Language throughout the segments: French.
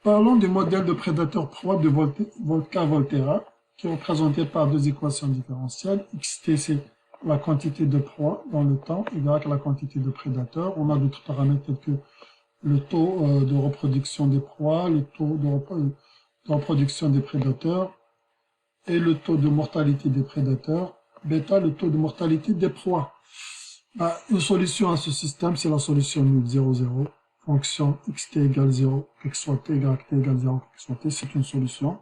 Parlons du modèle de prédateur proie de Volcker-Volterra, qui est représenté par deux équations différentielles. Xt, c'est la quantité de proie dans le temps, y la quantité de prédateur. On a d'autres paramètres tels que le taux de reproduction des proies, le taux de reproduction des prédateurs et le taux de mortalité des prédateurs. Bêta, le taux de mortalité des proies. Une solution à ce système, c'est la solution nulle 0, 0. Fonction xt égale 0, x soit t, y t égale 0, x soit t, c'est une solution.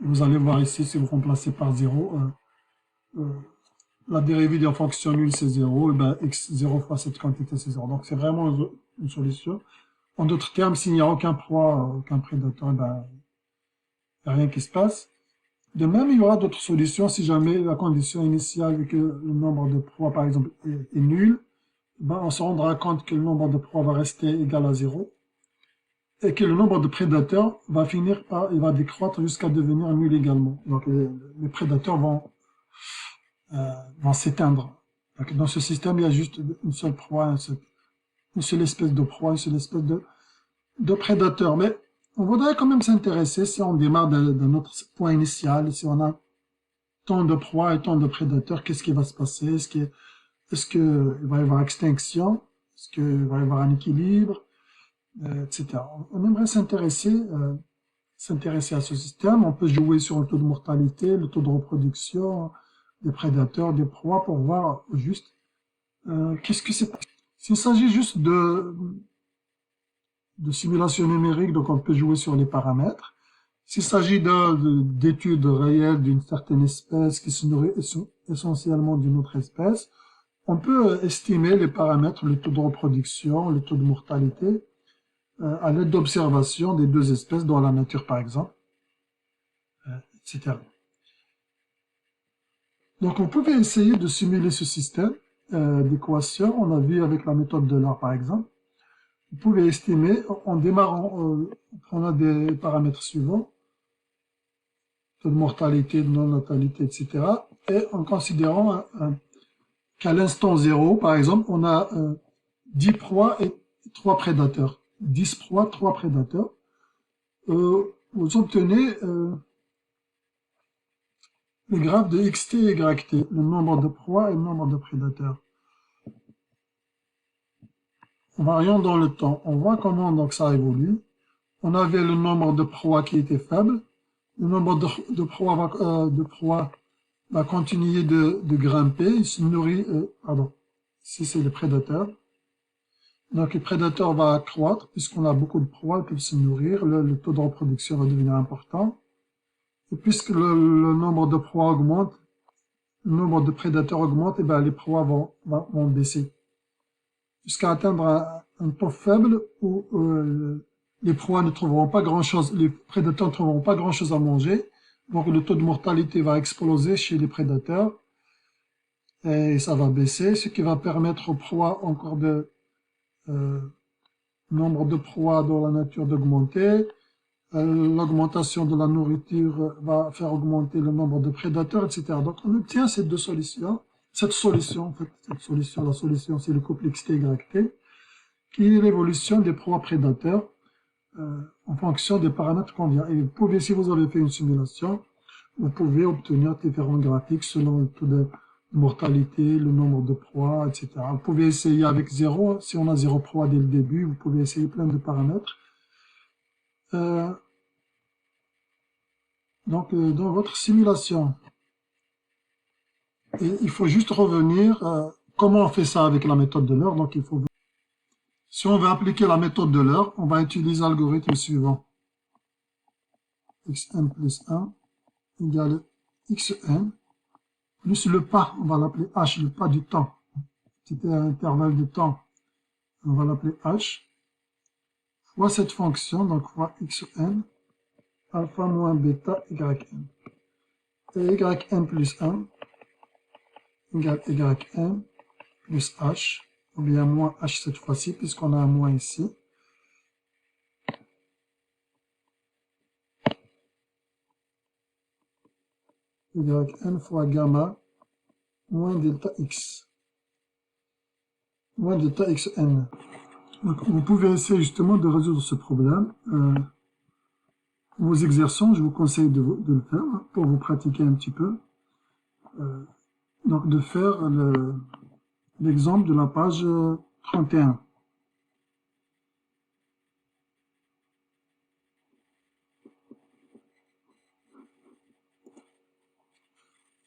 Vous allez voir ici, si vous remplacez par 0, la dérivée de la fonction nulle c'est 0, et ben x 0 fois cette quantité c'est 0. Donc c'est vraiment une solution. En d'autres termes, s'il n'y a aucun proie, aucun prédateur, ben, il n'y a rien qui se passe. De même, il y aura d'autres solutions si jamais la condition initiale est que le nombre de proies, par exemple, est nul. Ben, on se rendra compte que le nombre de proies va rester égal à 0 et que le nombre de prédateurs va finir par, il va décroître jusqu'à devenir nul également. Donc les prédateurs vont s'éteindre. Dans ce système, il y a juste une seule proie, une seule espèce de proie, une seule espèce de prédateur. Mais on voudrait quand même s'intéresser, si on démarre de notre point initial, si on a tant de proies et tant de prédateurs, qu'est-ce qui va se passer? Est-ce qu'il va y avoir extinction? Est-ce qu'il va y avoir un équilibre? Etc. On aimerait s'intéresser à ce système. On peut jouer sur le taux de mortalité, le taux de reproduction des prédateurs, des proies, pour voir juste qu'est-ce que c'est. S'il s'agit juste de simulation numérique, donc on peut jouer sur les paramètres. S'il s'agit d'études réelles d'une certaine espèce qui se nourrit essentiellement d'une autre espèce, on peut estimer les paramètres, le taux de reproduction, le taux de mortalité, à l'aide d'observations des deux espèces dans la nature par exemple, etc. Donc on pouvait essayer de simuler ce système d'équations, on a vu avec la méthode de l'art par exemple. Vous pouvez estimer, en démarrant, on a des paramètres suivants, taux de mortalité, de non-natalité, etc. Et en considérant qu'à l'instant 0, par exemple, on a 10 proies et 3 prédateurs. 10 proies, 3 prédateurs. Vous obtenez le graphe de xt et yt, le nombre de proies et le nombre de prédateurs. En variant dans le temps, on voit comment donc ça évolue. On avait le nombre de proies qui était faible. Le nombre de proies va continuer de grimper. Il se nourrit, ici c'est le prédateur. Donc le prédateur va accroître, puisqu'on a beaucoup de proies qui peuvent se nourrir, le taux de reproduction va devenir important. Et puisque le nombre de proies augmente, le nombre de prédateurs augmente, et bien les proies vont baisser. Jusqu'à atteindre un taux faible où les proies ne trouveront pas grand-chose, les prédateurs ne trouveront pas grand-chose à manger. Donc le taux de mortalité va exploser chez les prédateurs. Et ça va baisser, ce qui va permettre aux proies encore nombre de proies dans la nature d'augmenter. L'augmentation de la nourriture va faire augmenter le nombre de prédateurs, etc. Donc on obtient ces deux solutions. La solution c'est le couple xt-yt, qui est l'évolution des proies prédateurs en fonction des paramètres qu'on vient. Et vous pouvez, si vous avez fait une simulation, vous pouvez obtenir différents graphiques selon le taux de mortalité, le nombre de proies, etc. Vous pouvez essayer avec 0, si on a 0 proie dès le début, vous pouvez essayer plein de paramètres. Donc, dans votre simulation, il faut juste revenir, comment on fait ça avec la méthode de l'heure. Donc, si on veut appliquer la méthode de l'heure, on va utiliser l'algorithme suivant. Xn plus 1 égale Xn plus le pas, on va l'appeler H, le pas du temps. C'était un intervalle de temps, on va l'appeler H, fois cette fonction, donc fois Xn, alpha moins bêta Yn. Et Yn plus 1 égale Yn plus H, ou bien moins H cette fois-ci, puisqu'on a un moins ici. Yn fois gamma moins delta X. Moins delta Xn. Donc, vous pouvez essayer justement de résoudre ce problème. vos exerçons, je vous conseille de le faire pour vous pratiquer un petit peu. Donc de faire l'exemple de la page 31.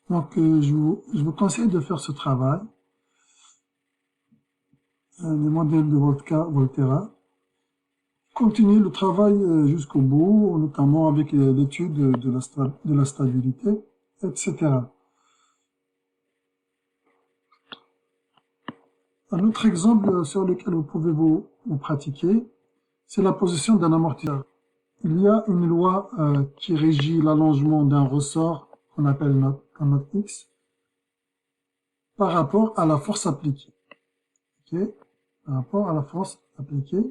Donc je vous conseille de faire ce travail, les modèles de Volterra. Continuez le travail jusqu'au bout, notamment avec l'étude de la stabilité, etc. Un autre exemple sur lequel vous pouvez vous pratiquer, c'est la position d'un amortisseur. Il y a une loi qui régit l'allongement d'un ressort qu'on appelle notre X par rapport à la force appliquée. Okay, par rapport à la force appliquée.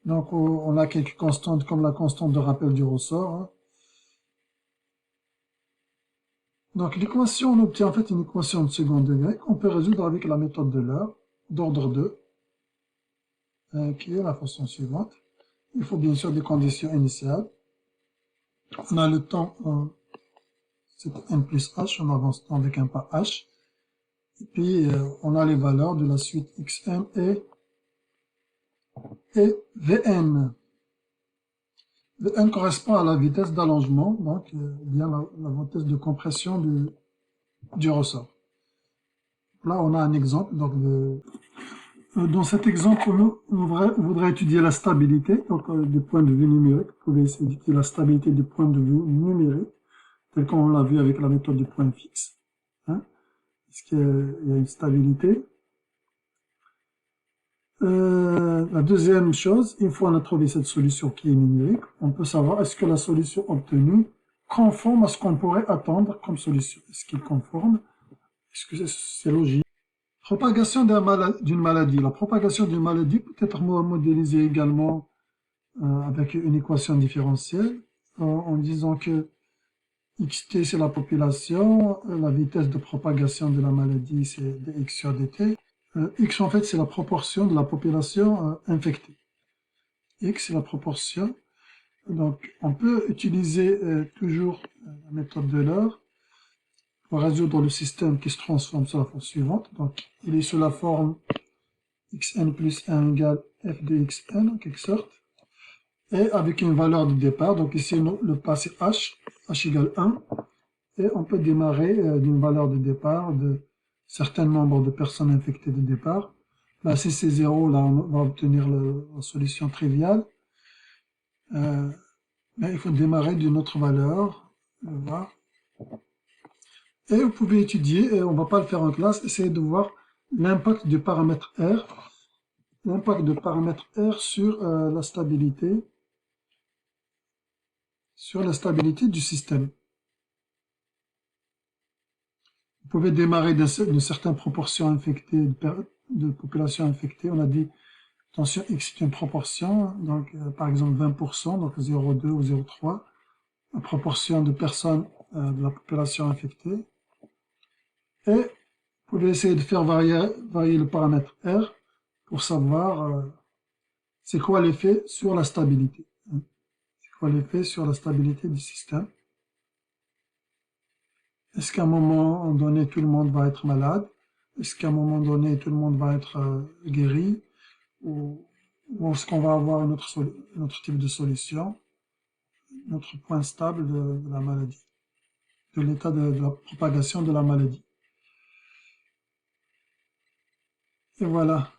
Donc, on a quelques constantes comme la constante de rappel du ressort. Hein. Donc, l'équation, on obtient en fait une équation de second degré qu'on peut résoudre avec la méthode de l'heure, d'ordre 2, qui est la façon suivante. Il faut bien sûr des conditions initiales. On a le temps, c'est n plus h, on avance avec un pas h. Et puis, on a les valeurs de la suite xn et vn. Vn correspond à la vitesse d'allongement, donc bien la vitesse de compression du ressort. Là, on a un exemple. Donc dans cet exemple, on voudrait étudier la stabilité, donc du point de vue numérique. Vous pouvez essayer d'étudier la stabilité du point de vue numérique, tel qu'on l'a vu avec la méthode du point fixe. Hein. Est-ce qu'il y a une stabilité? La deuxième chose, une fois on a trouvé cette solution qui est numérique, on peut savoir est-ce que la solution obtenue conforme à ce qu'on pourrait attendre comme solution. Est-ce qu'il est conforme? Est-ce que c'est logique? Propagation d'une maladie. La propagation d'une maladie peut être modélisée également avec une équation différentielle en disant que xt c'est la population, la vitesse de propagation de la maladie c'est dx sur dt. X en fait c'est la proportion de la population infectée. X c'est la proportion. Donc on peut utiliser toujours la méthode de l'heure pour résoudre le système qui se transforme sur la forme suivante. Donc il est sous la forme xn plus 1 égale f de xn en quelque sorte. Et avec une valeur de départ, donc ici le pas c'est h égale 1. Et on peut démarrer d'une valeur de départ de certain nombre de personnes infectées de départ. Là, si c'est 0, là, on va obtenir la solution triviale. Mais il faut démarrer d'une autre valeur. Voilà. Et vous pouvez étudier, et on ne va pas le faire en classe, essayer de voir l'impact du paramètre R. L'impact du paramètre R sur la stabilité du système. Vous pouvez démarrer d'une certaine proportion infectée, de population infectée. On a dit, attention, X est une proportion, donc par exemple 20%, donc 0,2 ou 0,3, la proportion de personnes de la population infectée. Et vous pouvez essayer de faire varier le paramètre R pour savoir c'est quoi l'effet sur la stabilité. C'est quoi l'effet sur la stabilité du système. Est-ce qu'à un moment donné, tout le monde va être malade? Est-ce qu'à un moment donné, tout le monde va être guéri? Ou est-ce qu'on va avoir un autre type de solution? Notre point stable de la maladie, de l'état de la propagation de la maladie. Et voilà.